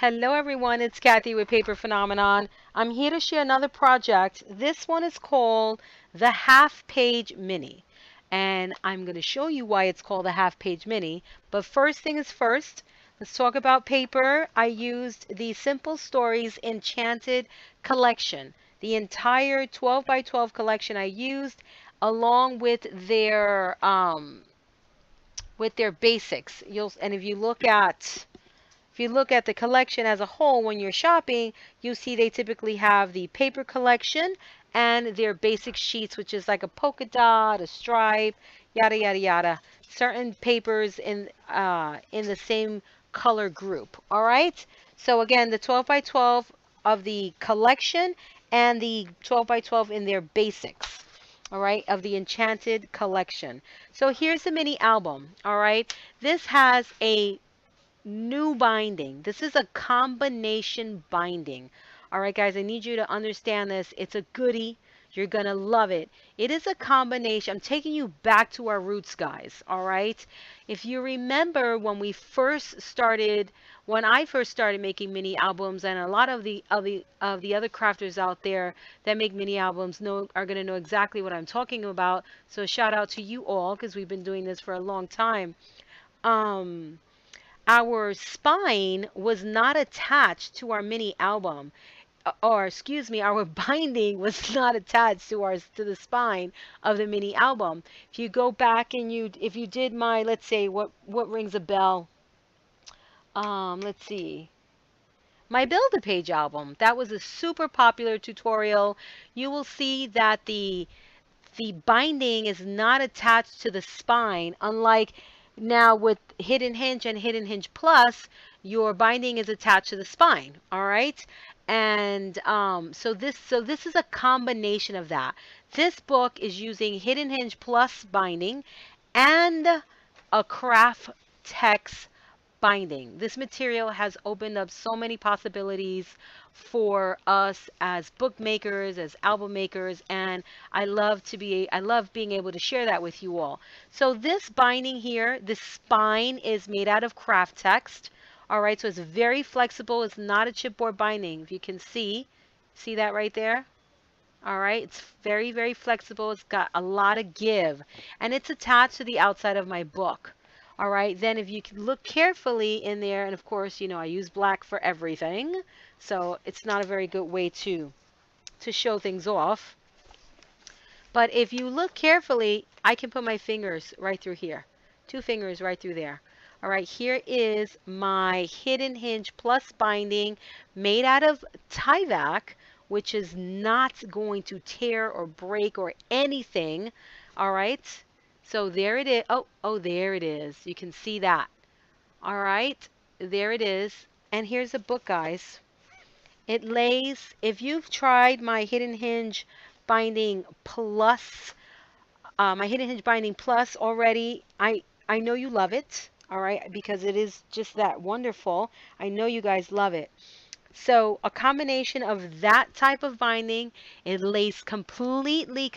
Hello everyone, it's Kathy with Paper Phenomenon. I'm here to share another project. This one is called the Half Page Mini. And I'm going to show you why it's called the Half Page Mini. But first thing is first, let's talk about paper. I used the Simple Stories Enchanted collection. The entire 12 by 12 collection I used along with their basics. And if you look at the collection as a whole when you're shopping, you see they typically have the paper collection and their basic sheets, which is like a polka dot, a stripe, yada yada yada. Certain papers in the same color group. All right. So again, the 12 by 12 of the collection and the 12 by 12 in their basics. All right, of the Enchanted collection. So here's the mini album. All right. This has a new binding. This is a combination binding. All right, guys, I need you to understand this. It's a goodie. You're going to love it. It is a combination. I'm taking you back to our roots, guys. All right. If you remember when I first started making mini albums, and a lot of the other crafters out there that make mini albums are going to know exactly what I'm talking about. So shout out to you all because we've been doing this for a long time. Um, our spine was not attached to our mini album, or excuse me, our binding was not attached to the spine of the mini album. If you go back and if you did my, let's say, what rings a bell, let's see, my Build a Page album, that was a super popular tutorial. You will see that the binding is not attached to the spine, unlike now with Hidden Hinge and Hidden Hinge Plus, your binding is attached to the spine. All right. And so this is a combination of that. This book is using Hidden Hinge Plus binding and a Kraft Tex binding. This material has opened up so many possibilities for us as bookmakers, as album makers, and I love being able to share that with you all. So this binding here, the spine is made out of Kraft Tex. All right, so it's very flexible. It's not a chipboard binding. If you can see that right there? All right, it's very, very flexible. It's got a lot of give, and it's attached to the outside of my book. All right, then if you can look carefully in there, and of course, I use black for everything, so it's not a very good way to show things off. But if you look carefully, I can put my fingers right through here, 2 fingers right through there. All right, here is my Hidden Hinge Plus binding made out of Tyvek, which is not going to tear or break or anything. All right. So there it is. Oh, there it is. You can see that. All right. There it is. And here's the book, guys. It lays, if you've tried my Hidden Hinge Binding Plus, already, I know you love it. All right. Because it is just that wonderful. I know you guys love it. So a combination of that type of binding, it lays completely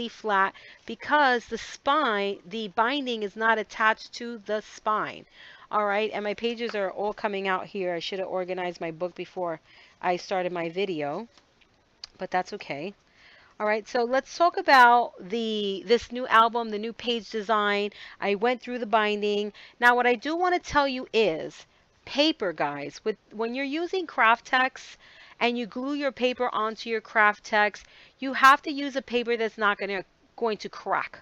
flat because the binding is not attached to the spine. All right, and my pages are all coming out here. I should have organized my book before I started my video, but that's okay. All right, so let's talk about this new album, the new page design. I went through the binding. Now, what I do want to tell you is paper, guys. When you're using Kraft Tex and you glue your paper onto your Kraft Tex, you have to use a paper that's not going to crack.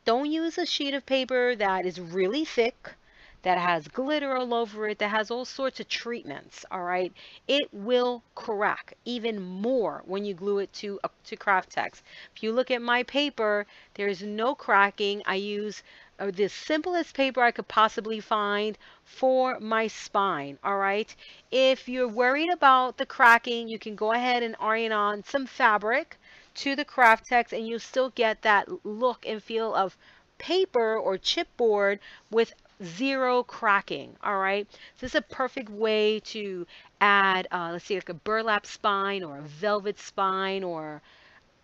Don't use a sheet of paper that is really thick, that has glitter all over it, that has all sorts of treatments. All right, it will crack even more when you glue it to Kraft Tex. If you look at my paper, there's no cracking. I use the simplest paper I could possibly find for my spine. All right, if you're worried about the cracking, you can go ahead and iron on some fabric to the Kraft Tex and you still get that look and feel of paper or chipboard with zero cracking. All right, this is a perfect way to add let's see, like a burlap spine or a velvet spine or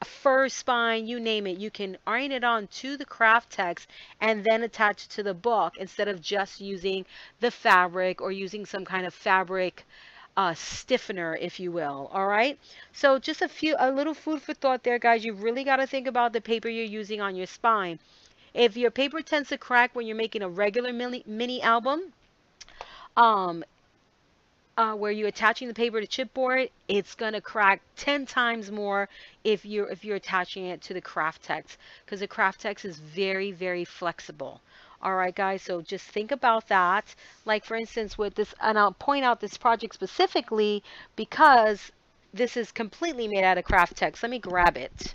a fur spine, you name it. You can iron it on to the Kraft Tex and then attach it to the book instead of just using the fabric or using some kind of fabric stiffener, if you will. All right. So just a little food for thought there, guys. You really got to think about the paper you're using on your spine. If your paper tends to crack when you're making a regular mini album, um, where you're attaching the paper to chipboard, it's gonna crack 10 times more if you're attaching it to the Kraft Tex, because the Kraft Tex is very, very flexible. All right, guys, so just think about that. Like for instance, with this, and I'll point out this project specifically because this is completely made out of Kraft Tex. Let me grab it.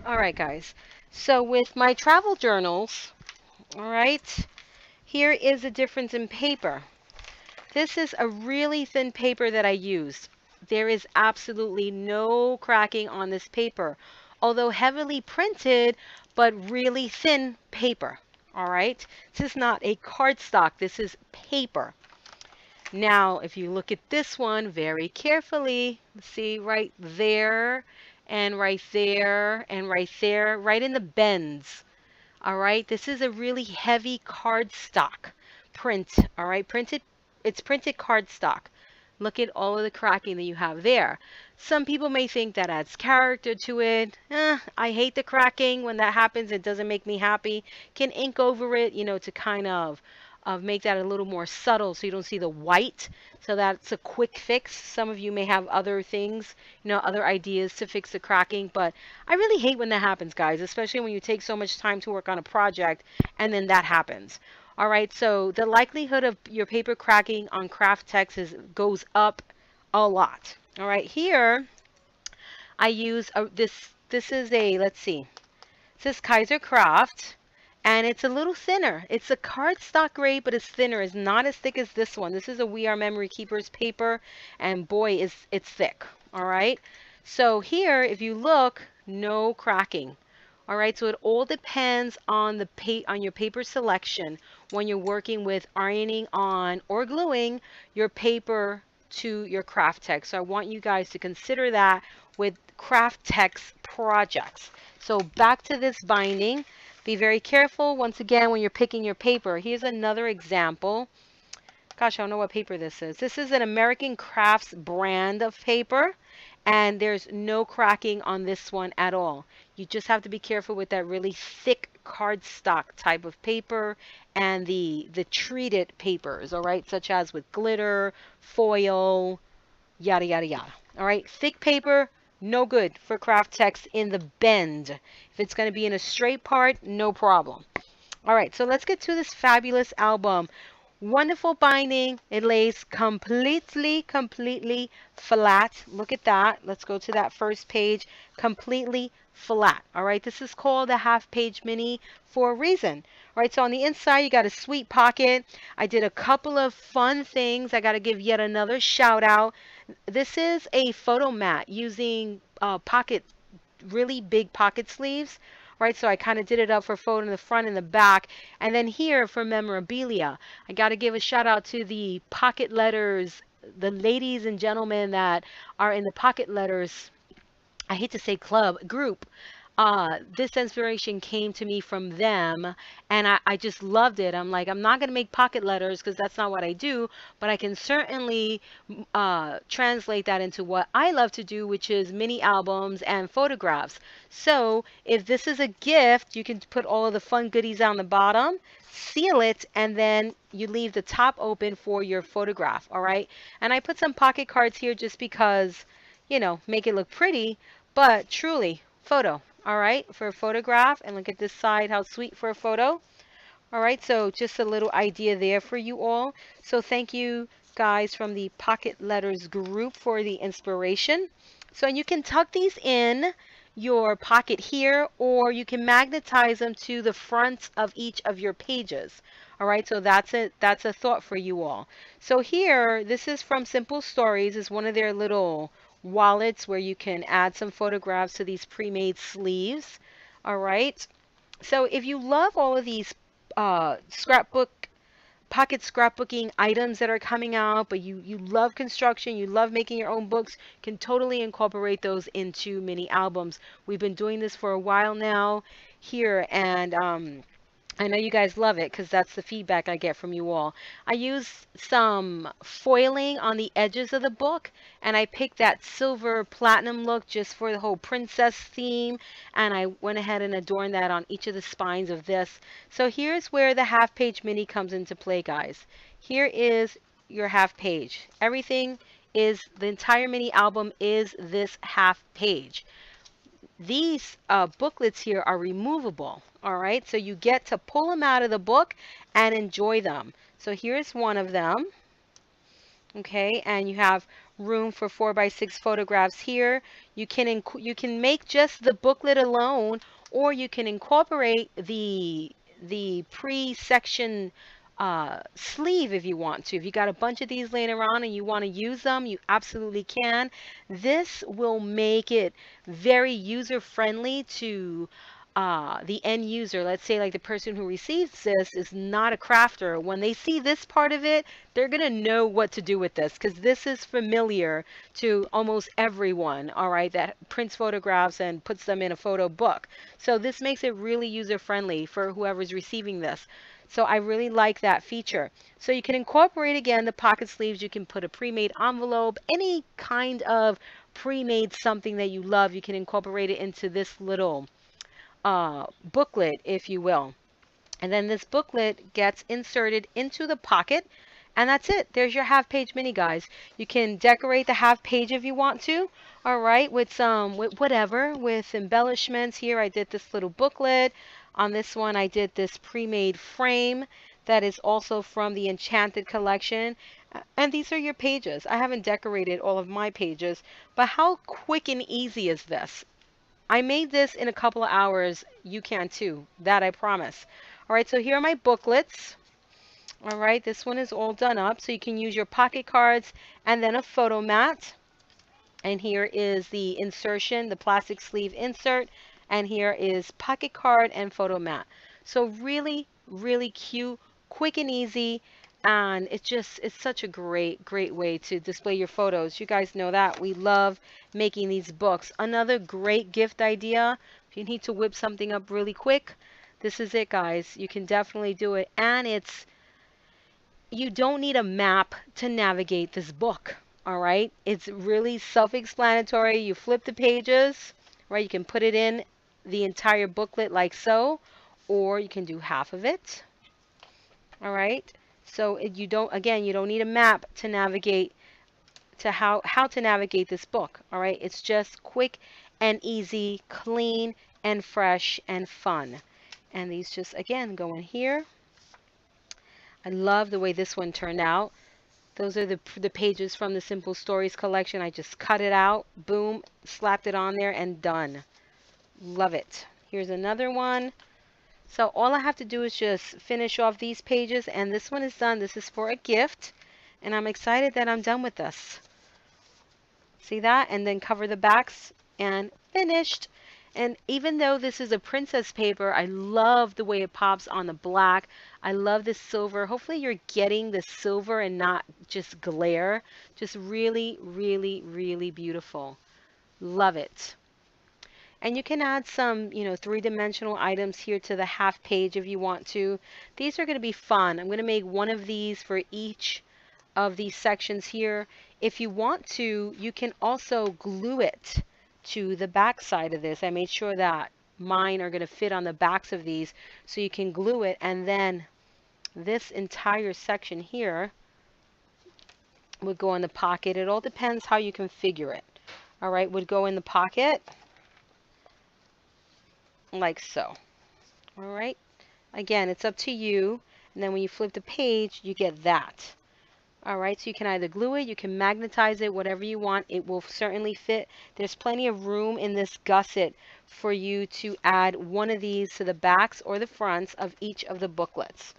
All right, guys. So with my travel journals, all right, here is the difference in paper. This is a really thin paper that I used. There is absolutely no cracking on this paper, although heavily printed, but really thin paper. All right. This is not a cardstock. This is paper. Now, if you look at this one very carefully, see right there and right there and right there, right in the bends. All right, this is a really heavy cardstock print. All right, it's printed cardstock. Look at all of the cracking that you have there. Some people may think that adds character to it. I hate the cracking. When that happens, it doesn't make me happy. Can ink over it, to kind of make that a little more subtle so you don't see the white. So that's a quick fix. Some of you may have other things, other ideas to fix the cracking, but I really hate when that happens, guys, especially when you take so much time to work on a project and then that happens. All right, so the likelihood of your paper cracking on Kraft Tex goes up a lot. All right, here I use this is a, let's see, this is Kaisercrafts, and it's a little thinner. It's a cardstock grade, but it's thinner. It's not as thick as this one. This is a We Are Memory Keepers paper, and boy, it's thick. All right. So here, if you look, no cracking. All right. So it all depends on on your paper selection when you're working with ironing on or gluing your paper to your Kraft Tex. So I want you guys to consider that with Kraft Tex projects. So back to this binding. Be very careful, once again, when you're picking your paper. Here's another example. Gosh, I don't know what paper this is. This is an American Crafts brand of paper, and there's no cracking on this one at all. You just have to be careful with that really thick cardstock type of paper and the treated papers, all right, such as with glitter, foil, yada, yada, yada. All right, thick paper, no good for Kraft Tex in the bend. If it's going to be in a straight part, no problem. All right, so let's get to this fabulous album. Wonderful binding. It lays completely flat. Look at that. Let's go to that first page. Completely flat. All right, this is called a half page mini for a reason. All right, so on the inside, you got a sweet pocket. I did a couple of fun things. I got to give yet another shout out. This is a photo mat using really big pocket sleeves. Right, so I kind of did it up for photo in the front and the back. And then here for memorabilia, I got to give a shout out to the pocket letters, the ladies and gentlemen that are in the pocket letters, I hate to say group. This inspiration came to me from them, and I just loved it. I'm like, I'm not going to make pocket letters because that's not what I do, but I can certainly translate that into what I love to do, which is mini albums and photographs. So if this is a gift, you can put all of the fun goodies on the bottom, seal it, and then you leave the top open for your photograph. All right. And I put some pocket cards here just because, make it look pretty, but truly photo. All right, for a photograph. And look at this side, how sweet for a photo. All right, so just a little idea there for you all. So thank you guys from the Pocket Letters group for the inspiration. So you can tuck these in your pocket here, or you can magnetize them to the front of each of your pages. All right, so that's a thought for you all. So here, this is from Simple Stories. It's one of their little wallets where you can add some photographs to these pre-made sleeves. All right. So if you love all of these scrapbook pocket scrapbooking items that are coming out, but you love construction, you love making your own books, can totally incorporate those into mini albums. We've been doing this for a while now here, and I know you guys love it because that's the feedback I get from you all. I use some foiling on the edges of the book, and I picked that silver platinum look just for the whole princess theme, and I went ahead and adorned that on each of the spines of this. So here's where the half page mini comes into play, guys. Here is your half page. Everything is, the entire mini album is this half page. These booklets here are removable. All right, so you get to pull them out of the book and enjoy them. So here's one of them. Okay, and you have room for 4x6 photographs here. You can make just the booklet alone, or you can incorporate the pre-section sleeve if you want to. If you got a bunch of these laying around and you want to use them, you absolutely can. This will make it very user friendly to the end user. Let's say like the person who receives this is not a crafter. When they see this part of it, they're going to know what to do with this because this is familiar to almost everyone, all right, that prints photographs and puts them in a photo book. So this makes it really user friendly for whoever's receiving this. So I really like that feature. So you can incorporate again the pocket sleeves. You can put a pre-made envelope, any kind of pre-made something that you love. You can incorporate it into this little booklet, if you will. And then this booklet gets inserted into the pocket. And that's it. There's your half page mini, guys. You can decorate the half page if you want to. All right, with some, with embellishments. Here I did this little booklet. On this one, I did this pre-made frame that is also from the Enchanted collection. And these are your pages. I haven't decorated all of my pages, but how quick and easy is this? I made this in a couple of hours. You can too. That I promise. All right, so here are my booklets. All right, this one is all done up. So you can use your pocket cards and then a photo mat. And here is the insertion, the plastic sleeve insert. And here is pocket card and photo mat. So really, really cute, quick and easy. And it's such a great way to display your photos. You guys know that. We love making these books. Another great gift idea. If you need to whip something up really quick, this is it, guys. You can definitely do it. And you don't need a map to navigate this book. All right. It's really self-explanatory. You flip the pages, right? You can put it in the entire booklet like so, or you can do half of it. All right. So you don't need a map to navigate to how to navigate this book. All right. It's just quick and easy, clean and fresh and fun. And these just, again, go in here. I love the way this one turned out. Those are the pages from the Simple Stories collection. I just cut it out, boom, slapped it on there, and done. Love it. Here's another one. So all I have to do is just finish off these pages, and this one is done. This is for a gift, and I'm excited that I'm done with this. See that? And then cover the backs, and finished. And even though this is a princess paper, I love the way it pops on the black. I love this silver. Hopefully you're getting the silver and not just glare. Just really, really, really beautiful. Love it. And you can add some, three-dimensional items here to the half page if you want to. These are going to be fun. I'm going to make one of these for each of these sections here. If you want to, you can also glue it to the back side of this. I made sure that mine are going to fit on the backs of these, so you can glue it, and then this entire section here would go in the pocket. It all depends how you configure it. All right, would go in the pocket like so. All right, again, it's up to you. And then when you flip the page, you get that. All right, so you can either glue it, you can magnetize it, whatever you want. It will certainly fit. There's plenty of room in this gusset for you to add one of these to the backs or the fronts of each of the booklets.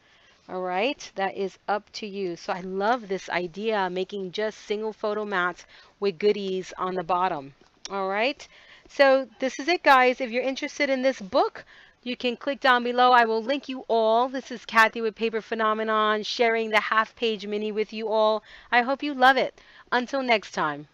All right, that is up to you. So I love this idea, making just single photo mats with goodies on the bottom. All right, So this is it, guys. If you're interested in this book, you can click down below. I will link you all. This is Kathy with Paper Phenomenon, sharing the half page mini with you all. I hope you love it. Until next time.